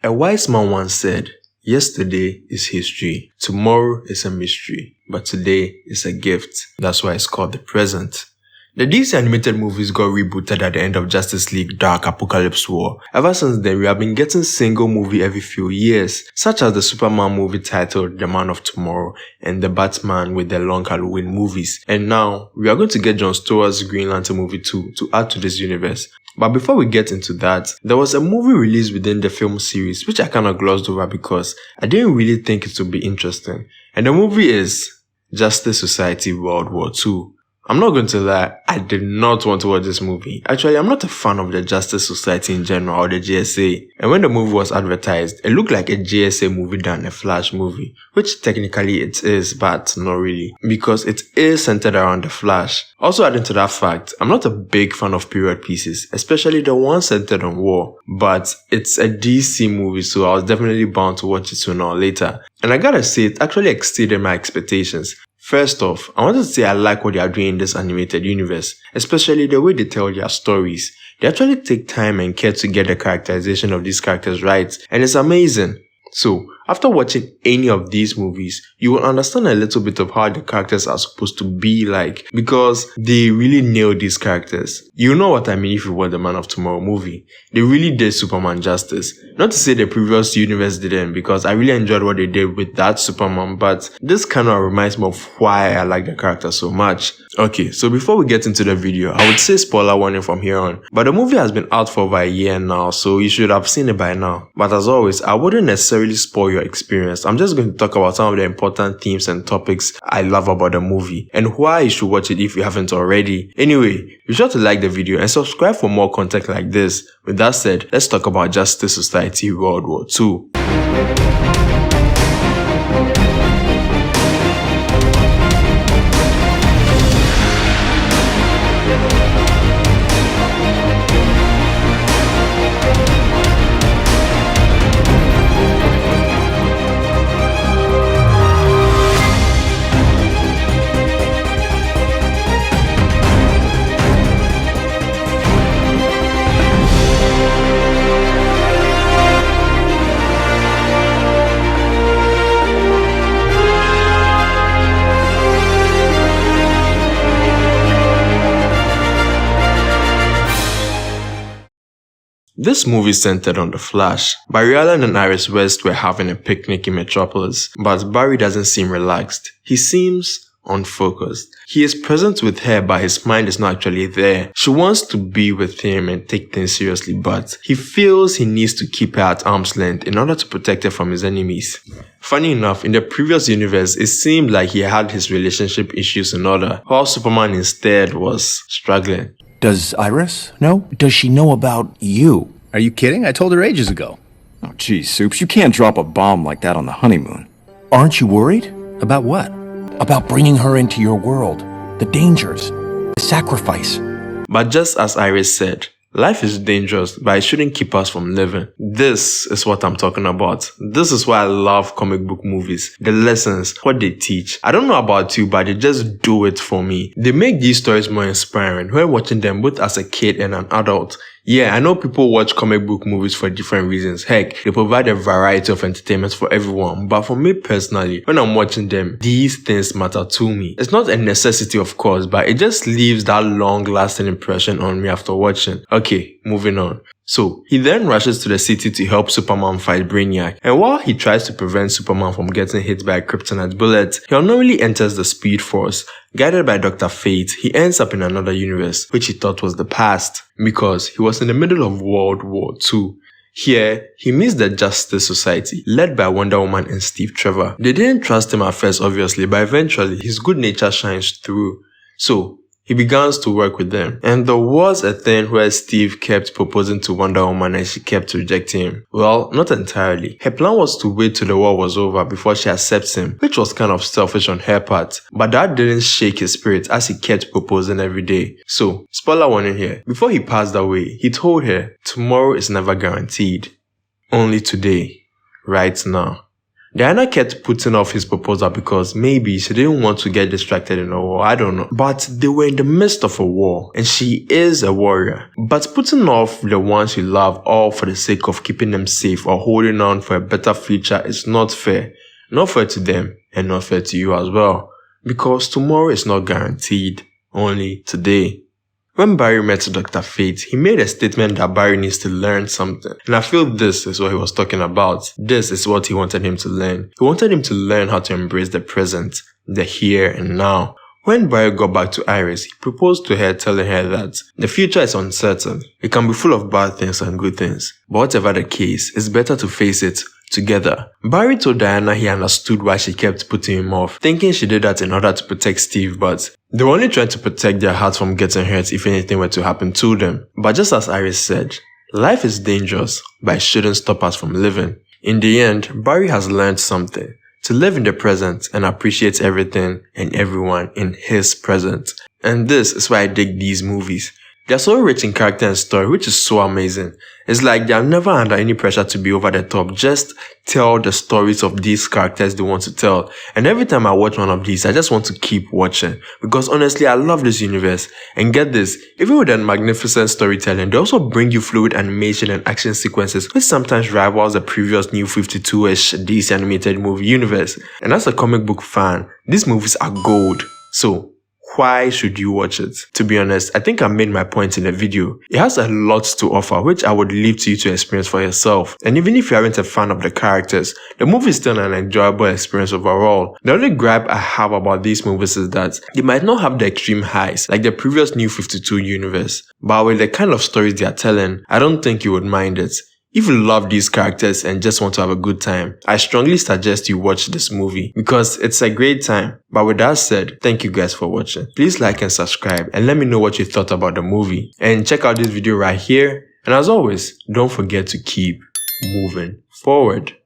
A wise man once said, yesterday is history, tomorrow is a mystery, but today is a gift. That's why it's called the present. The DC animated movies got rebooted at the end of Justice League Dark Apocalypse War. Ever since then, we have been getting single movie every few years, such as the Superman movie titled The Man of Tomorrow and the Batman with the Long Halloween movies. And now, we are going to get John Stewart's Green Lantern movie 2 to add to this universe. But before we get into that, there was a movie released within the film series which I kind of glossed over because I didn't really think it would be interesting. And the movie is Justice Society World War II. I'm not going to lie, I did not want to watch this movie. Actually, I'm not a fan of the Justice Society in general or the JSA. And when the movie was advertised, it looked like a JSA movie than a Flash movie. Which technically it is, but not really. Because it is centered around the Flash. Also adding to that fact, I'm not a big fan of period pieces, especially the ones centered on war. But it's a DC movie, so I was definitely bound to watch it sooner or later. And I gotta say, it actually exceeded my expectations. First off, I wanted to say I like what they are doing in this animated universe, especially the way they tell their stories. They actually take time and care to get the characterization of these characters right, and it's amazing. So, after watching any of these movies, you will understand a little bit of how the characters are supposed to be like, because they really nailed these characters. You know what I mean if you watch the Man of Tomorrow movie. They really did Superman justice. Not to say the previous universe didn't, because I really enjoyed what they did with that Superman, but this kind of reminds me of why I like the character so much. Okay, so before we get into the video, I would say spoiler warning from here on. But the movie has been out for over a year now, so you should have seen it by now. But as always, I wouldn't necessarily spoil your experience. I'm just going to talk about some of the important themes and topics I love about the movie and why you should watch it if you haven't already. Anyway, be sure to like the video and subscribe for more content like this. With that said, let's talk about Justice Society World War II. This movie centered on the Flash. Barry Allen and Iris West were having a picnic in Metropolis, but Barry doesn't seem relaxed. He seems unfocused. He is present with her, but his mind is not actually there. She wants to be with him and take things seriously, but he feels he needs to keep her at arm's length in order to protect her from his enemies. Funny enough, in the previous universe, it seemed like he had his relationship issues in order, while Superman instead was struggling. Does Iris know? Does she know about you? Are you kidding? I told her ages ago. Oh, geez, Soups, you can't drop a bomb like that on the honeymoon. Aren't you worried? About what? About bringing her into your world. The dangers. The sacrifice. But just as Iris said, life is dangerous, but it shouldn't keep us from living. This is what I'm talking about. This is why I love comic book movies. The lessons, what they teach. I don't know about you, but they just do it for me. They make these stories more inspiring when watching them both as a kid and an adult. Yeah, I know people watch comic book movies for different reasons. Heck, they provide a variety of entertainment for everyone. But for me personally, when I'm watching them, these things matter to me. It's not a necessity, of course, but it just leaves that long-lasting impression on me after watching. Okay, moving on. So, he then rushes to the city to help Superman fight Brainiac, and while he tries to prevent Superman from getting hit by a kryptonite bullet, he unknowingly enters the Speed Force. Guided by Dr. Fate, he ends up in another universe, which he thought was the past, because he was in the middle of World War II. Here, he meets the Justice Society, led by Wonder Woman and Steve Trevor. They didn't trust him at first, obviously, but eventually, his good nature shines through. So, he begins to work with them. And there was a thing where Steve kept proposing to Wonder Woman and she kept rejecting him. Well, not entirely. Her plan was to wait till the war was over before she accepts him, which was kind of selfish on her part. But that didn't shake his spirit as he kept proposing every day. So, spoiler warning here. Before he passed away, he told her, tomorrow is never guaranteed. Only today. Right now. Diana kept putting off his proposal because maybe she didn't want to get distracted in a war, I don't know. But they were in the midst of a war, and she is a warrior. But putting off the ones you love all for the sake of keeping them safe or holding on for a better future is not fair. Not fair to them, and not fair to you as well. Because tomorrow is not guaranteed, only today. When Barry met Dr. Fate, he made a statement that Barry needs to learn something. And I feel this is what he was talking about. This is what he wanted him to learn. He wanted him to learn how to embrace the present, the here and now. When Barry got back to Iris, he proposed to her, telling her that the future is uncertain. It can be full of bad things and good things. But whatever the case, it's better to face it together. Barry told Diana he understood why she kept putting him off, thinking she did that in order to protect Steve, but they were only trying to protect their hearts from getting hurt if anything were to happen to them. But just as Iris said, life is dangerous, but it shouldn't stop us from living. In the end, Barry has learned something. To live in the present and appreciate everything and everyone in his present. And this is why I dig these movies. They're so rich in character and story, which is so amazing. It's like they're never under any pressure to be over the top. Just tell the stories of these characters they want to tell. And every time I watch one of these, I just want to keep watching. Because honestly, I love this universe. And get this, even with that magnificent storytelling, they also bring you fluid animation and action sequences, which sometimes rivals the previous New 52-ish DC animated movie universe. And as a comic book fan, these movies are gold. So, why should you watch it? To be honest, I think I made my point in the video. It has a lot to offer, which I would leave to you to experience for yourself. And even if you aren't a fan of the characters, the movie is still an enjoyable experience overall. The only gripe I have about these movies is that they might not have the extreme highs like the previous New 52 universe. But with the kind of stories they are telling, I don't think you would mind it. If you love these characters and just want to have a good time, I strongly suggest you watch this movie because it's a great time. But with that said, thank you guys for watching. Please like and subscribe and let me know what you thought about the movie. And check out this video right here. And as always, don't forget to keep moving forward.